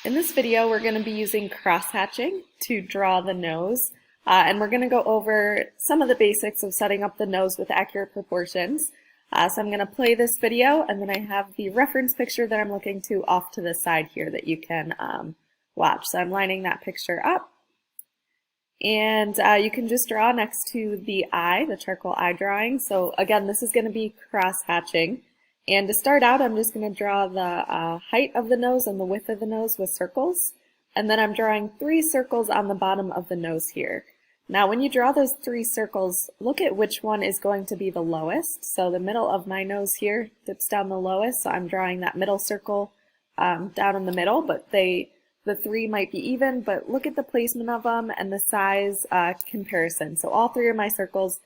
In this video, we're going to be using cross-hatching to draw the nose, and we're going to go over some of the basics of setting up the nose with accurate proportions. So I'm going to play this video, and then I have the reference picture that I'm looking to off to the side here that you can watch. So I'm lining that picture up, and you can just draw next to the eye, the charcoal eye drawing. So again, this is going to be cross-hatching. And to start out, I'm just going to draw the height of the nose and the width of the nose with circles. And then I'm drawing 3 circles on the bottom of the nose here. Now, when you draw those 3 circles, look at which one is going to be the lowest. So the middle of my nose here dips down the lowest, so I'm drawing that middle circle down in the middle, but the 3 might be even, but look at the placement of them and the size comparison. So all 3 of my circles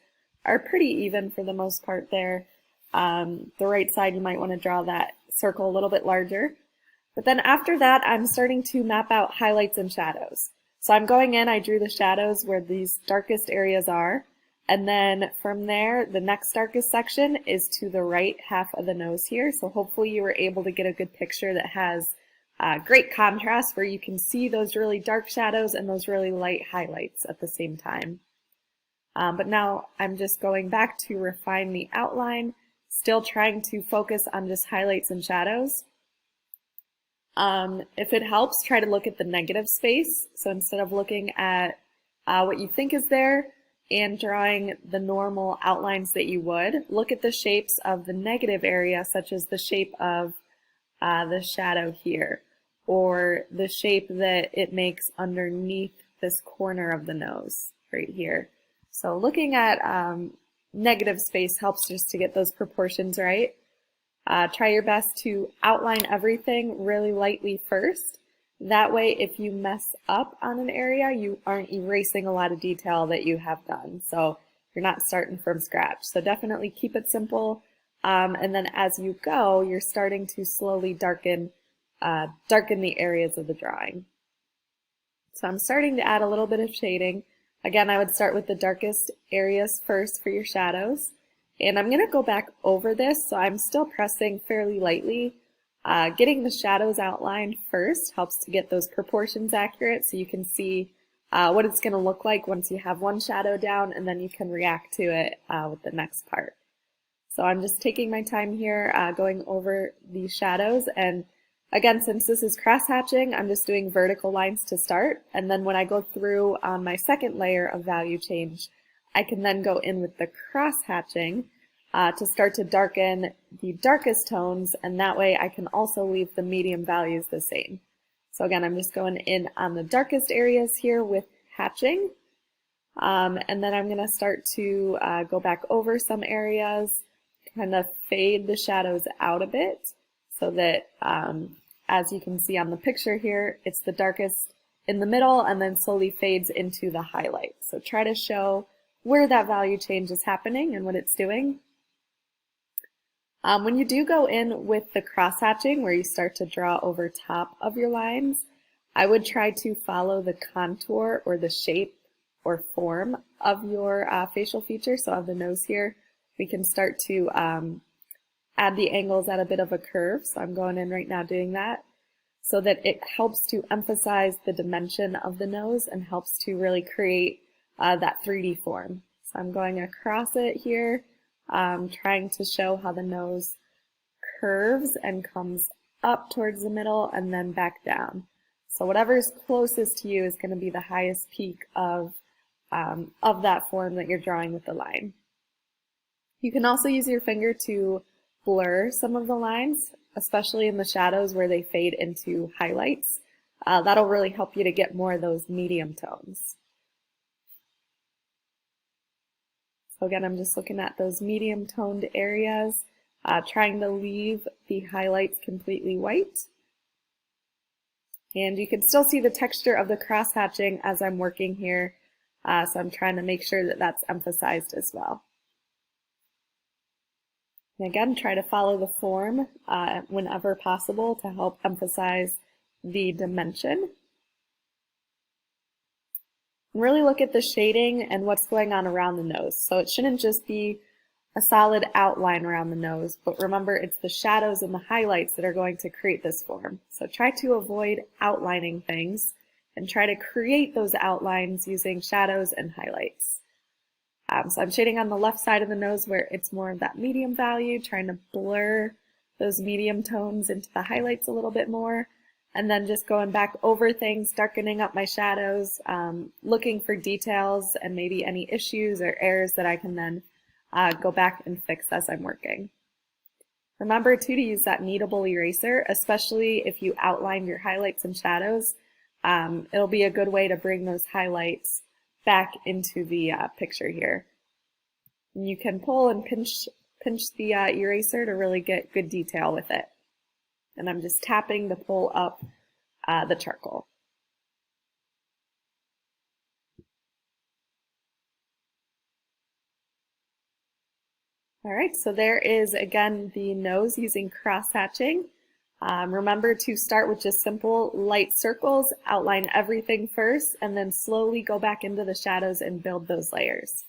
are pretty even for the most part there. The right side, you might want to draw that circle a little bit larger. But then after that, I'm starting to map out highlights and shadows. So I'm going in, I drew the shadows where these darkest areas are. And then from there, the next darkest section is to the right half of the nose here. So hopefully you were able to get a good picture that has great contrast where you can see those really dark shadows and those really light highlights at the same time. But now I'm just going back to refine the outline. Still trying to focus on just highlights and shadows. If it helps, try to look at the negative space. So instead of looking at what you think is there and drawing the normal outlines that you would, look at the shapes of the negative area, such as the shape of the shadow here, or the shape that it makes underneath this corner of the nose right here. So looking at negative space helps just to get those proportions right. Try your best to outline everything really lightly first. That way, if you mess up on an area, you aren't erasing a lot of detail that you have done. So you're not starting from scratch. So definitely keep it simple. And then as you go, you're starting to slowly darken the areas of the drawing. So I'm starting to add a little bit of shading. Again, I would start with the darkest areas first for your shadows. And I'm going to go back over this, so I'm still pressing fairly lightly. Getting the shadows outlined first helps to get those proportions accurate so you can see what it's going to look like once you have one shadow down, and then you can react to it with the next part. So I'm just taking my time here going over the shadows, and again, since this is cross-hatching, I'm just doing vertical lines to start, and then when I go through on my second layer of value change, I can then go in with the cross-hatching to start to darken the darkest tones, and that way I can also leave the medium values the same. So again, I'm just going in on the darkest areas here with hatching, and then I'm going to start to go back over some areas, kind of fade the shadows out a bit, so that as you can see on the picture here, it's the darkest in the middle and then slowly fades into the highlight. So try to show where that value change is happening and what it's doing. When you do go in with the cross-hatching, where you start to draw over top of your lines, I would try to follow the contour or the shape or form of your facial feature. So of the nose here, we can start to add the angles at a bit of a curve. So I'm going in right now doing that so that it helps to emphasize the dimension of the nose and helps to really create that 3D form. So I'm going across it here, trying to show how the nose curves and comes up towards the middle and then back down. So whatever's closest to you is going to be the highest peak of that form that you're drawing with the line. You can also use your finger to blur some of the lines, especially in the shadows where they fade into highlights. That'll really help you to get more of those medium tones. So again, I'm just looking at those medium toned areas, trying to leave the highlights completely white. And you can still see the texture of the cross-hatching as I'm working here, so I'm trying to make sure that that's emphasized as well. And again, try to follow the form whenever possible to help emphasize the dimension. And really look at the shading and what's going on around the nose. So it shouldn't just be a solid outline around the nose, but remember it's the shadows and the highlights that are going to create this form. So try to avoid outlining things and try to create those outlines using shadows and highlights. So I'm shading on the left side of the nose where it's more of that medium value, trying to blur those medium tones into the highlights a little bit more, and then just going back over things, darkening up my shadows, looking for details and maybe any issues or errors that I can then go back and fix as I'm working. Remember too to use that kneadable eraser, especially if you outline your highlights and shadows. It'll be a good way to bring those highlights back into the picture here. And you can pull and pinch the eraser to really get good detail with it. And I'm just tapping to pull up the charcoal. All right, so there is again the nose using cross-hatching. Remember to start with just simple light circles, outline everything first, and then slowly go back into the shadows and build those layers.